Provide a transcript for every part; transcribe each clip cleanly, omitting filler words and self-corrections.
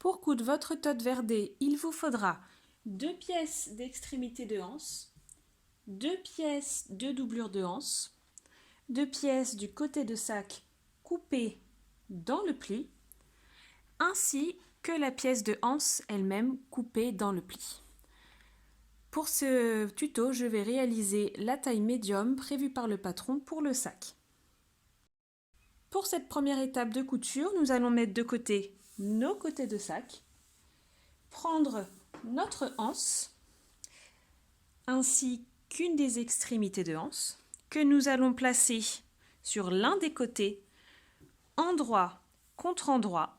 Pour coudre votre tote verdée, il vous faudra 2 pièces d'extrémité de anse, 2 pièces de doublure de anse, 2 pièces du côté de sac coupées dans le pli, ainsi que la pièce de anse elle-même coupée dans le pli. Pour ce tuto, je vais réaliser la taille médium prévue par le patron pour le sac. Pour cette première étape de couture, nous allons mettre de côté nos côtés de sac, prendre notre anse ainsi qu'une des extrémités de anse que nous allons placer sur l'un des côtés, endroit contre endroit,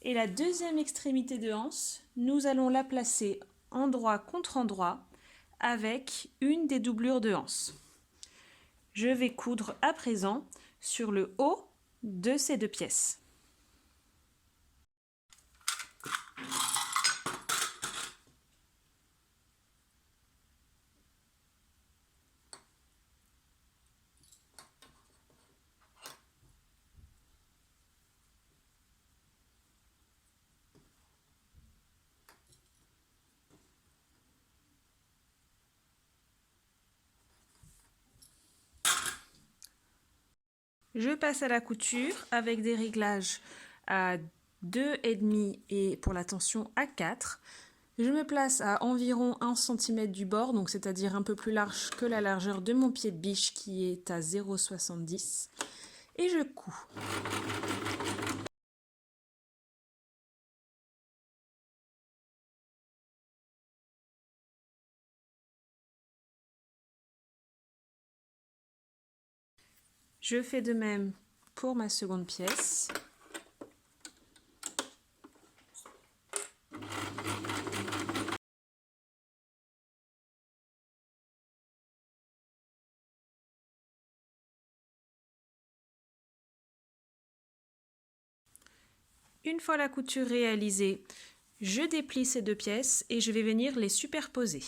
et la deuxième extrémité de anse, nous allons la placer endroit contre endroit avec une des doublures de anse. Je vais coudre à présent sur le haut de ces 2 pièces. Je passe à la couture avec des réglages à 2,5 et pour la tension à 4. Je me place à environ 1 cm du bord, donc c'est-à-dire un peu plus large que la largeur de mon pied de biche qui est à 0,70 et je couds. Je fais de même pour ma seconde pièce. Une fois la couture réalisée, je déplie ces 2 pièces et je vais venir les superposer.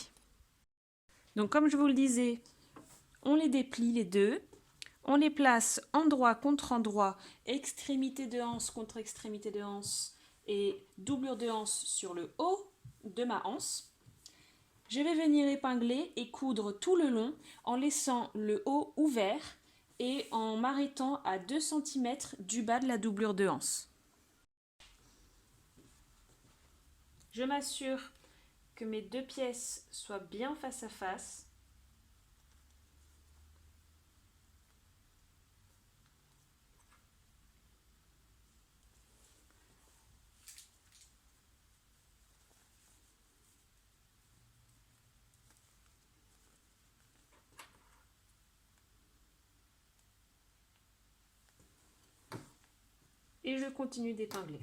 Donc comme je vous le disais, on les déplie les deux, on les place endroit contre endroit, extrémité de anse contre extrémité de anse et doublure de anse sur le haut de ma anse. Je vais venir épingler et coudre tout le long en laissant le haut ouvert et en m'arrêtant à 2 cm du bas de la doublure de anse. Je m'assure que mes 2 pièces soient bien face à face. Et je continue d'épingler.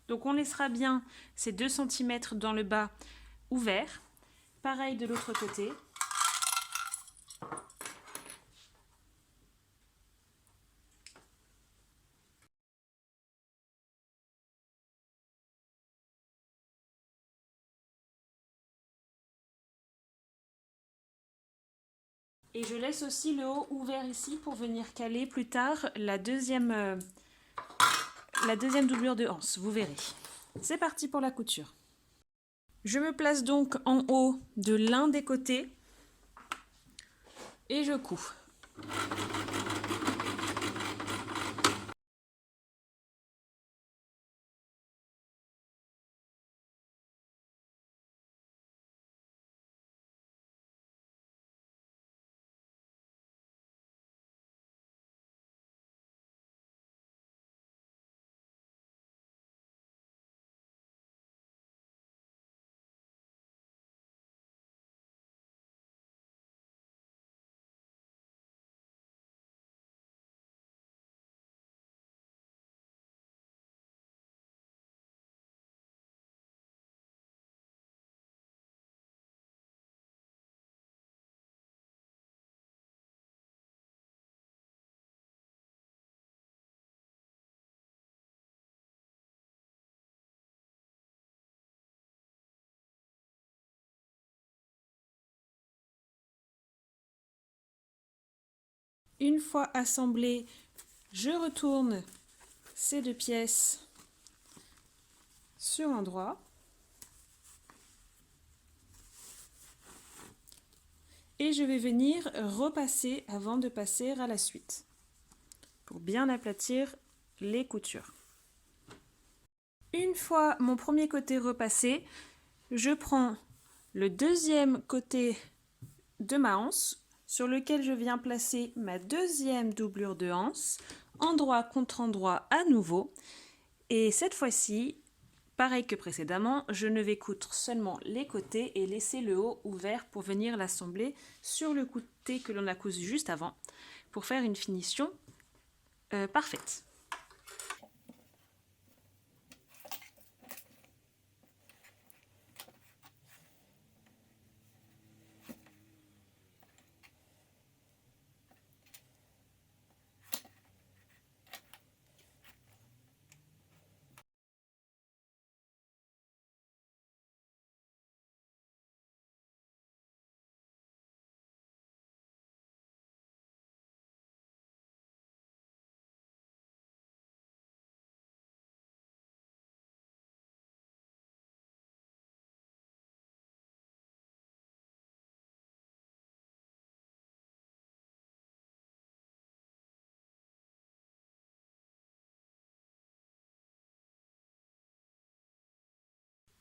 Donc on laissera bien ces 2 cm dans le bas ouverts. Pareil de l'autre côté. Et je laisse aussi le haut ouvert ici pour venir caler plus tard la deuxième doublure de anse, vous verrez. C'est parti pour la couture. Je me place donc en haut de l'un des côtés et je couds. Une fois assemblé, je retourne ces deux pièces sur l'endroit. Et je vais venir repasser avant de passer à la suite pour bien aplatir les coutures. Une fois mon premier côté repassé, je prends le deuxième côté de ma anse sur lequel je viens placer ma deuxième doublure de anse, endroit contre endroit à nouveau. Et cette fois-ci, pareil que précédemment, je ne vais coudre seulement les côtés et laisser le haut ouvert pour venir l'assembler sur le côté que l'on a cousu juste avant pour faire une finition parfaite.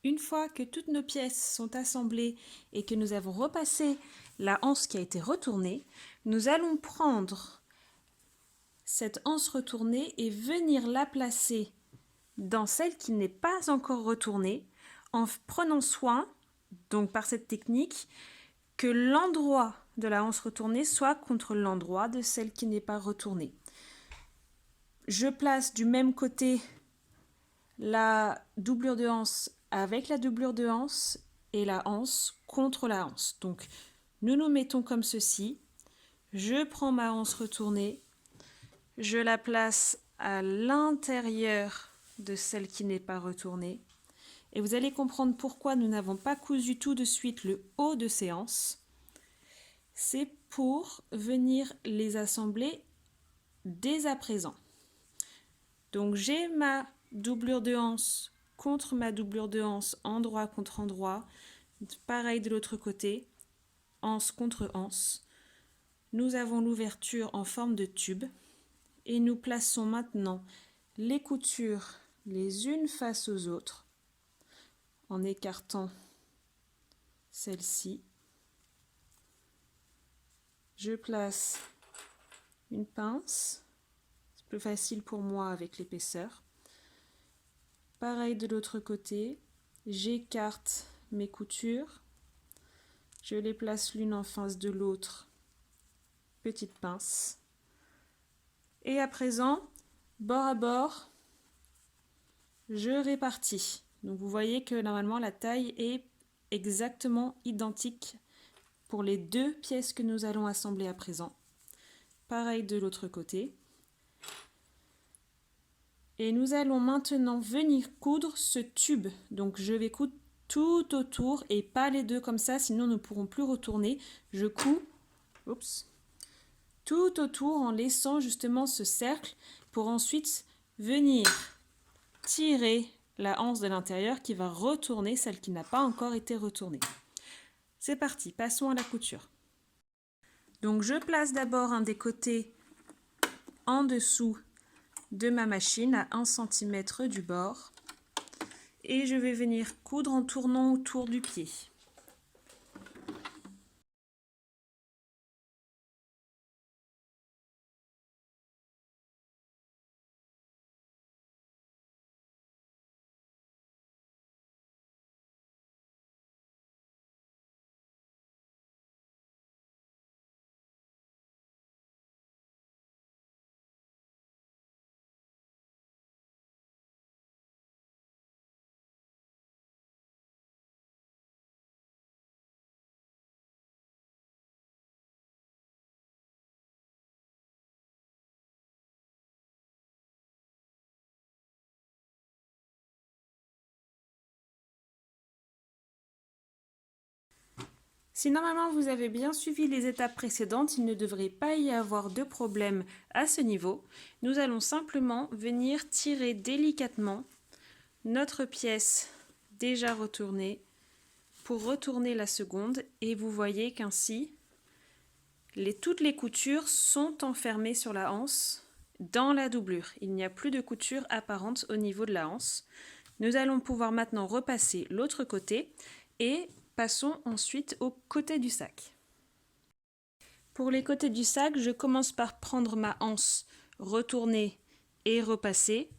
Une fois que toutes nos pièces sont assemblées et que nous avons repassé la anse qui a été retournée, nous allons prendre cette anse retournée et venir la placer dans celle qui n'est pas encore retournée en prenant soin, donc par cette technique, que l'endroit de la anse retournée soit contre l'endroit de celle qui n'est pas retournée. Je place du même côté la doublure de anse avec la doublure de anse et la anse contre la anse. Donc nous nous mettons comme ceci. Je prends ma anse retournée, je la place à l'intérieur de celle qui n'est pas retournée. Et vous allez comprendre pourquoi nous n'avons pas cousu tout de suite le haut de ces anses. C'est pour venir les assembler dès à présent. Donc j'ai ma doublure de anse contre ma doublure de anse, endroit contre endroit. Pareil de l'autre côté, anse contre anse. Nous avons l'ouverture en forme de tube et nous plaçons maintenant les coutures les unes face aux autres en écartant celle-ci. Je place une pince, c'est plus facile pour moi avec l'épaisseur. Pareil de l'autre côté, j'écarte mes coutures, je les place l'une en face de l'autre, petite pince. Et à présent, bord à bord, je répartis. Donc vous voyez que normalement la taille est exactement identique pour les deux pièces que nous allons assembler à présent. Pareil de l'autre côté. Et nous allons maintenant venir coudre ce tube. Donc je vais coudre tout autour et pas les deux comme ça, sinon nous ne pourrons plus retourner. Je couds tout autour en laissant justement ce cercle pour ensuite venir tirer la anse de l'intérieur qui va retourner celle qui n'a pas encore été retournée. C'est parti, passons à la couture. Donc je place d'abord un des côtés en dessous de ma machine à 1 cm du bord et je vais venir coudre en tournant autour du pied. Si normalement vous avez bien suivi les étapes précédentes, il ne devrait pas y avoir de problème à ce niveau. Nous allons simplement venir tirer délicatement notre pièce déjà retournée pour retourner la seconde et vous voyez qu'ainsi toutes les coutures sont enfermées sur la anse dans la doublure. Il n'y a plus de couture apparente au niveau de la anse. Nous allons pouvoir maintenant repasser l'autre côté et passons ensuite au côté du sac. Pour les côtés du sac, je commence par prendre ma anse, retourner et repasser.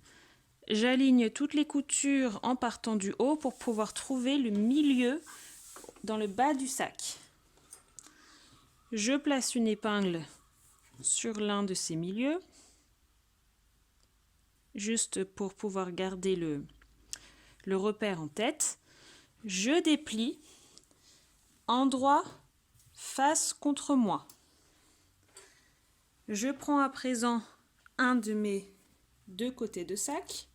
J'aligne toutes les coutures en partant du haut pour pouvoir trouver le milieu dans le bas du sac. Je place une épingle sur l'un de ces milieux, juste pour pouvoir garder le repère en tête. Je déplie, endroit face contre moi. Je prends à présent un de mes deux côtés de sac,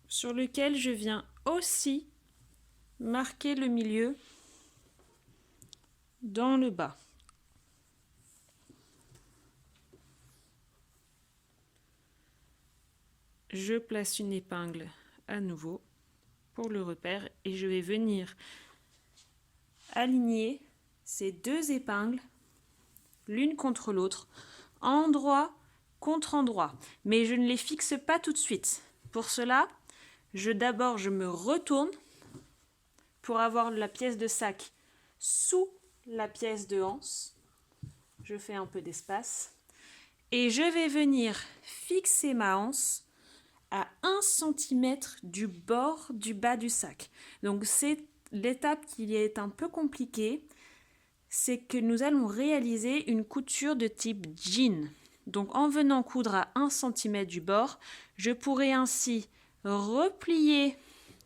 sur lequel je viens aussi marquer le milieu dans le bas. Je place une épingle à nouveau pour le repère et je vais venir aligner ces deux épingles l'une contre l'autre, endroit contre endroit. Mais je ne les fixe pas tout de suite. Pour cela, d'abord je me retourne pour avoir la pièce de sac sous la pièce de anse. Je fais un peu d'espace. Et je vais venir fixer ma anse à 1 cm du bord du bas du sac. Donc c'est l'étape qui est un peu compliquée, c'est que nous allons réaliser une couture de type jean. Donc en venant coudre à 1 cm du bord, je pourrai ainsi replier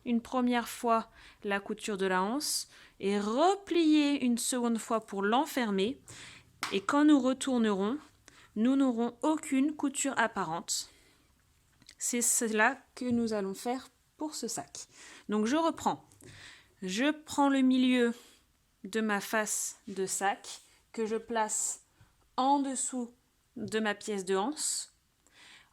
une première fois la couture de la anse et replier une seconde fois pour l'enfermer. Et quand nous retournerons, nous n'aurons aucune couture apparente. C'est cela que nous allons faire pour ce sac. Donc je reprends. Je prends le milieu de ma face de sac que je place en dessous de ma pièce de anse.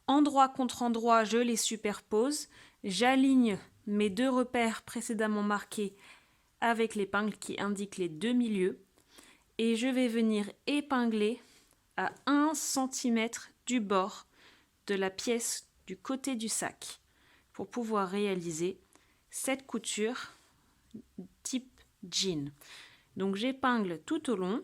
Endroit contre endroit, je les superpose. J'aligne mes deux repères précédemment marqués avec l'épingle qui indique les deux milieux. Et je vais venir épingler à 1 cm du bord de la pièce du côté du sac pour pouvoir réaliser cette couture type jean. Donc j'épingle tout au long.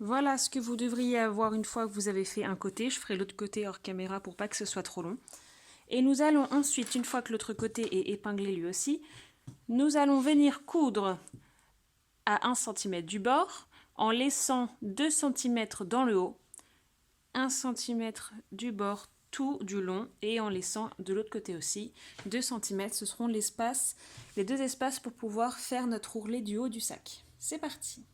Voilà ce que vous devriez avoir une fois que vous avez fait un côté. Je ferai l'autre côté hors caméra pour pas que ce soit trop long. Et nous allons ensuite, une fois que l'autre côté est épinglé lui aussi, nous allons venir coudre à 1 cm du bord en laissant 2 cm dans le haut, 1 cm du bord tout du long et en laissant de l'autre côté aussi 2 cm. Ce seront les deux espaces pour pouvoir faire notre ourlet du haut du sac. C'est parti!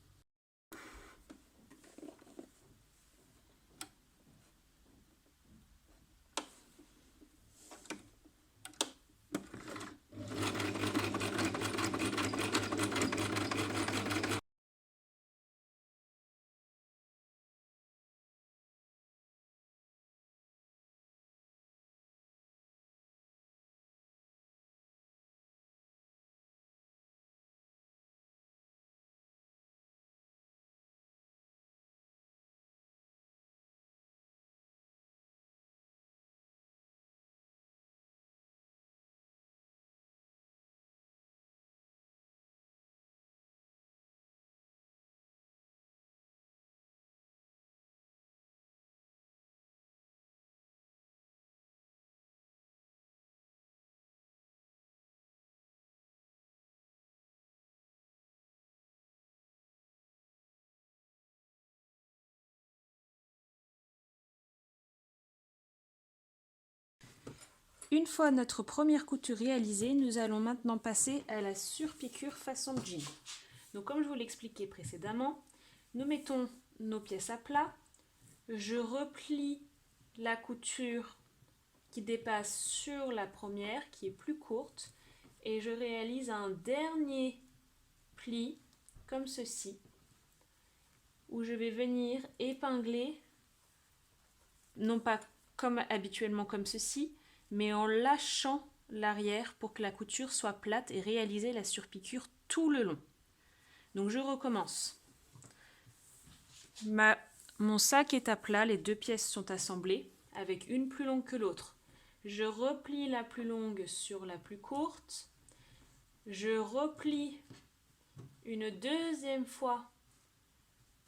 Une fois notre première couture réalisée, nous allons maintenant passer à la surpiqûre façon jean. Donc comme je vous l'expliquais précédemment, nous mettons nos pièces à plat. Je replie la couture qui dépasse sur la première, qui est plus courte, et je réalise un dernier pli comme ceci, où je vais venir épingler, non pas comme habituellement comme ceci, mais en lâchant l'arrière pour que la couture soit plate et réaliser la surpiqûre tout le long. Donc je recommence. Mon sac est à plat, les deux pièces sont assemblées, avec une plus longue que l'autre. Je replie la plus longue sur la plus courte. Je replie une deuxième fois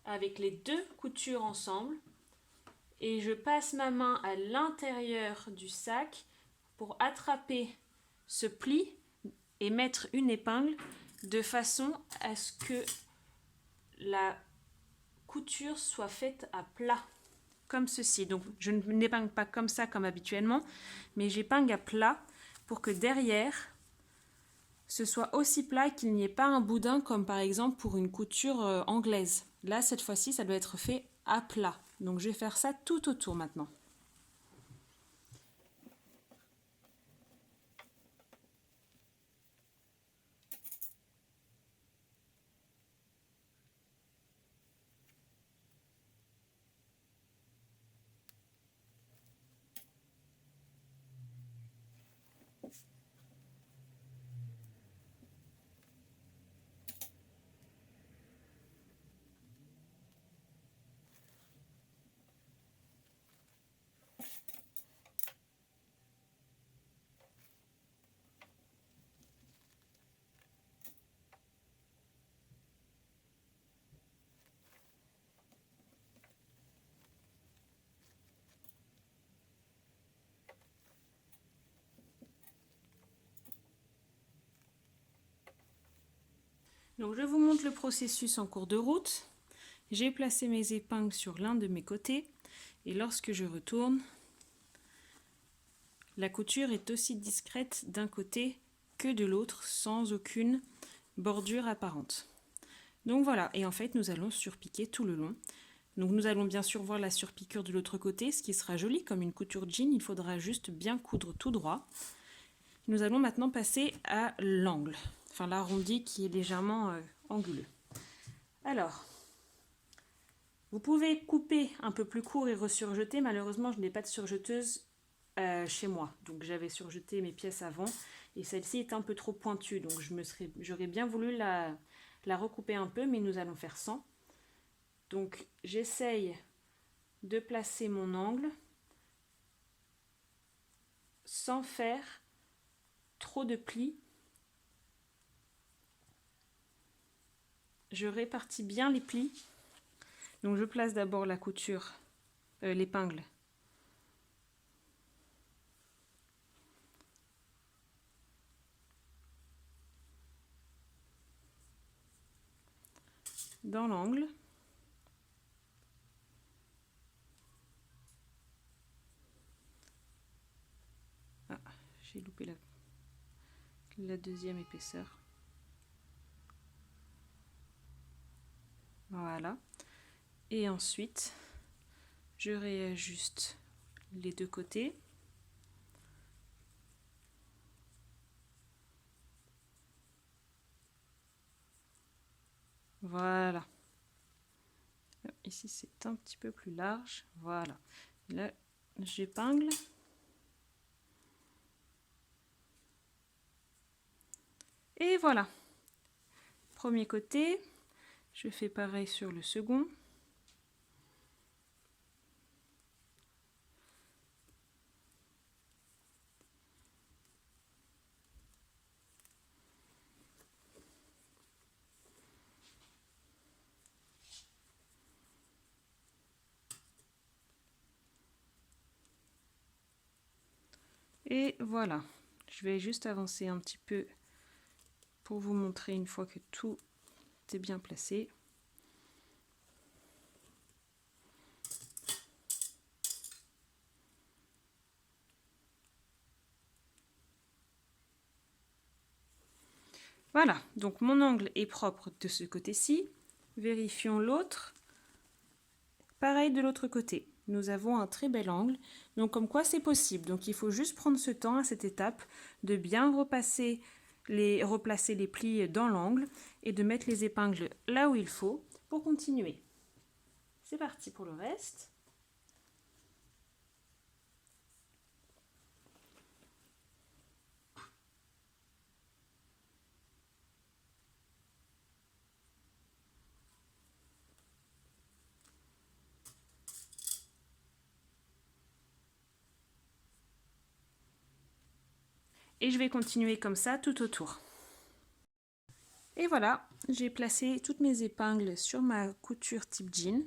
avec les deux coutures ensemble. Et je passe ma main à l'intérieur du sac pour attraper ce pli et mettre une épingle de façon à ce que la couture soit faite à plat, comme ceci. Donc je n'épingle pas comme ça comme habituellement, mais j'épingle à plat pour que derrière ce soit aussi plat et qu'il n'y ait pas un boudin comme par exemple pour une couture anglaise. Là cette fois-ci ça doit être fait à plat. Donc je vais faire ça tout autour maintenant. Donc je vous montre le processus en cours de route. J'ai placé mes épingles sur l'un de mes côtés et lorsque je retourne, la couture est aussi discrète d'un côté que de l'autre sans aucune bordure apparente. Donc voilà, et en fait nous allons surpiquer tout le long. Donc nous allons bien sûr voir la surpiqûre de l'autre côté, ce qui sera joli comme une couture jean, il faudra juste bien coudre tout droit. Nous allons maintenant passer à l'angle, enfin l'arrondi qui est légèrement anguleux. Alors, vous pouvez couper un peu plus court et resurjeter, malheureusement je n'ai pas de surjeteuse chez moi, donc j'avais surjeté mes pièces avant et celle-ci est un peu trop pointue, donc j'aurais bien voulu la recouper un peu, mais nous allons faire sans. Donc j'essaye de placer mon angle sans faire trop de plis. Je répartis bien les plis. Donc je place d'abord la couture, l'épingle dans l'angle. Ah, j'ai loupé la deuxième épaisseur. Voilà. Et ensuite, je réajuste les deux côtés. Voilà. Ici, c'est un petit peu plus large. Voilà. Là, j'épingle. Et voilà. Premier côté. Je fais pareil sur le second. Et voilà, je vais juste avancer un petit peu pour vous montrer une fois que tout est bien placé. Voilà, donc mon angle est propre de ce côté-ci. Vérifions l'autre. Pareil de l'autre côté. Nous avons un très bel angle, donc comme quoi c'est possible. Donc il faut juste prendre ce temps à cette étape de bien replacer les plis dans l'angle et de mettre les épingles là où il faut pour continuer. C'est parti pour le reste. Et je vais continuer comme ça tout autour. Et voilà, j'ai placé toutes mes épingles sur ma couture type jean.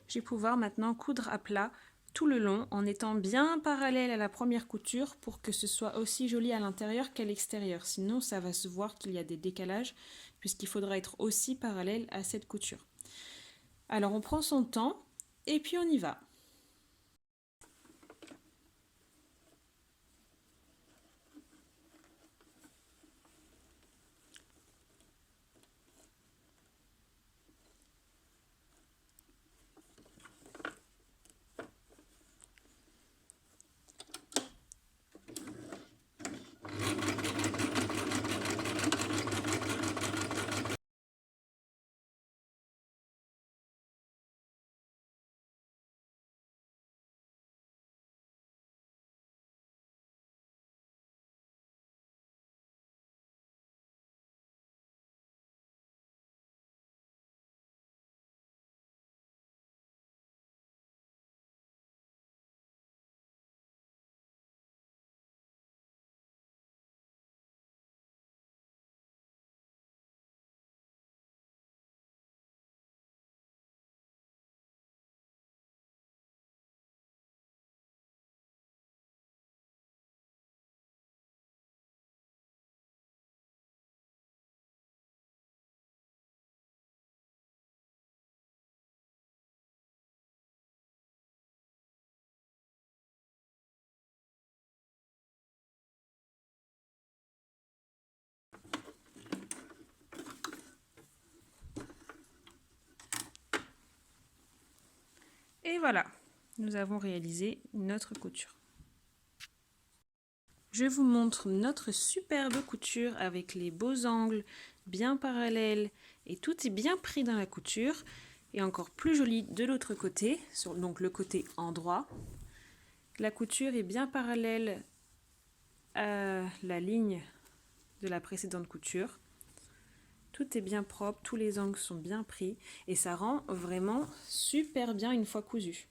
Je vais pouvoir maintenant coudre à plat tout le long en étant bien parallèle à la première couture pour que ce soit aussi joli à l'intérieur qu'à l'extérieur. Sinon, ça va se voir qu'il y a des décalages puisqu'il faudra être aussi parallèle à cette couture. Alors on prend son temps et puis on y va. Et voilà, nous avons réalisé notre couture. Je vous montre notre superbe couture avec les beaux angles bien parallèles et tout est bien pris dans la couture et encore plus joli de l'autre côté, sur donc le côté endroit. La couture est bien parallèle à la ligne de la précédente couture. Tout est bien propre, tous les angles sont bien pris et ça rend vraiment super bien une fois cousu.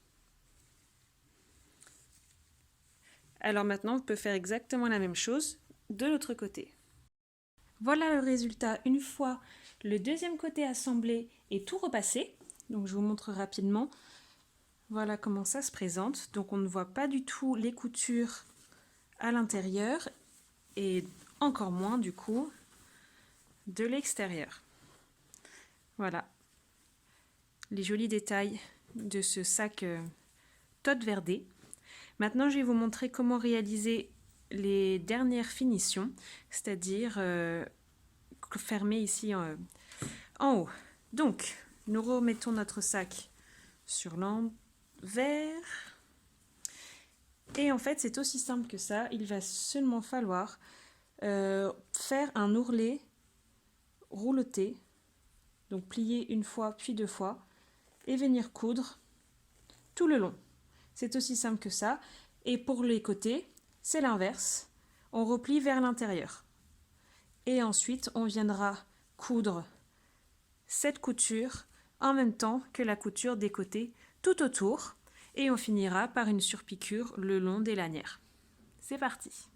Alors maintenant, on peut faire exactement la même chose de l'autre côté. Voilà le résultat une fois le deuxième côté assemblé et tout repassé. Donc je vous montre rapidement. Voilà comment ça se présente. Donc on ne voit pas du tout les coutures à l'intérieur et encore moins du coup de l'extérieur. Voilà les jolis détails de ce sac Tote Verdé. Maintenant je vais vous montrer comment réaliser les dernières finitions, c'est-à-dire fermer ici en haut. Donc nous remettons notre sac sur l'envers. Et en fait, c'est aussi simple que ça. Il va seulement falloir faire un ourlet rouloté, donc plier une fois puis deux fois, et venir coudre tout le long. C'est aussi simple que ça. Et pour les côtés, c'est l'inverse. On replie vers l'intérieur. Et ensuite, on viendra coudre cette couture en même temps que la couture des côtés tout autour. Et on finira par une surpiqûre le long des lanières. C'est parti!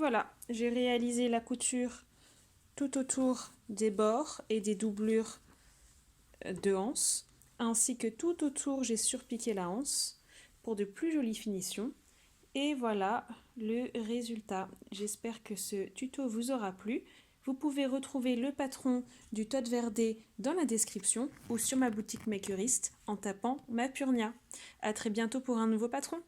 voilà, j'ai réalisé la couture tout autour des bords et des doublures de anse, ainsi que tout autour j'ai surpiqué la anse pour de plus jolies finitions. Et voilà le résultat. J'espère que ce tuto vous aura plu. Vous pouvez retrouver le patron du tote verdé dans la description ou sur ma boutique Makerist en tapant Mapurnia. A très bientôt pour un nouveau patron.